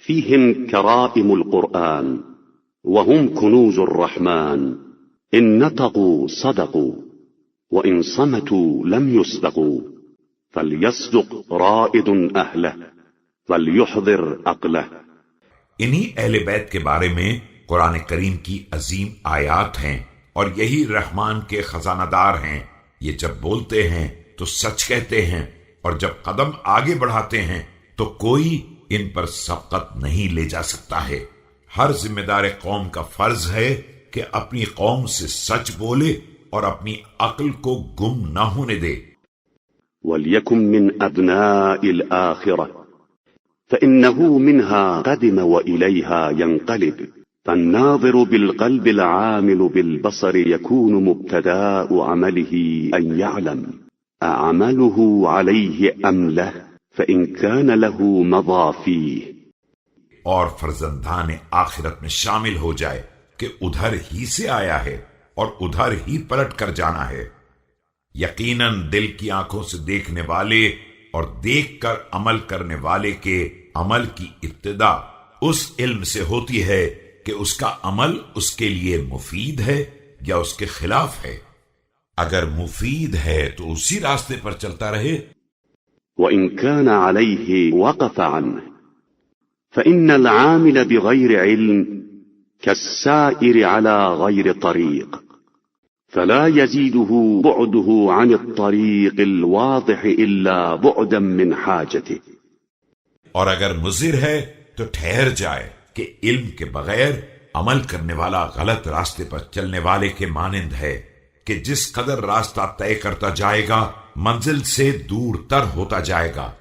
فيهم كرائم القرآن وهم كنوز الرحمن إن نطقوا صدقوا وإن صمتوا لم يصدقوا فليصدق رائد أهله فليحضر عقله۔ انہی اہل بیت کے بارے میں قرآن کریم کی عظیم آیات ہیں اور یہی رحمان کے خزانہ دار ہیں۔ یہ جب بولتے ہیں تو سچ کہتے ہیں اور جب قدم آگے بڑھاتے ہیں تو کوئی ان پر سبقت نہیں لے جا سکتا ہے۔ ہر ذمہ دار قوم کا فرض ہے کہ اپنی قوم سے سچ بولے اور اپنی عقل کو گم نہ ہونے دے۔ وَلْيَكُن مِّنْ أَبْنَاءِ الْآخِرَةِ فَإِنَّهُ مِنْهَا قَدِمَ وَإِلَيْهَا يَنْقَلِبُ فالناظر بالقلب العامل بالبصر يكون مبتداء عمله أن يعلم أعمله عليه أم له فإن كان له مضى فيه۔ اور فرزندان آخرت میں شامل ہو جائے کہ ادھر ہی سے آیا ہے اور ادھر ہی پلٹ کر جانا ہے۔ یقیناً دل کی آنکھوں سے دیکھنے والے اور دیکھ کر عمل کرنے والے کے عمل کی ابتدا اس علم سے ہوتی ہے کہ اس کا عمل اس کے لیے مفید ہے یا اس کے خلاف ہے۔ اگر مفید ہے تو اسی راستے پر چلتا رہے۔ وَإِن كَانَ عَلَيْهِ وَقَفَ عَنْهُ فَإِنَّ الْعَامِلَ بِغَيْرِ عِلْمٍ كَالسَّائِرِ عَلَى غَيْرِ طَرِيقٍ فَلَا يَزِيدُهُ بُعْدُهُ عَنِ الطَّرِيقِ الْوَاضِحِ إِلَّا بُعْدًا مِّنْ حَاجَتِهِ۔ اور اگر مضر ہے تو ٹھہر جائے کہ علم کے بغیر عمل کرنے والا غلط راستے پر چلنے والے کے مانند ہے کہ جس قدر راستہ طے کرتا جائے گا منزل سے دور تر ہوتا جائے گا۔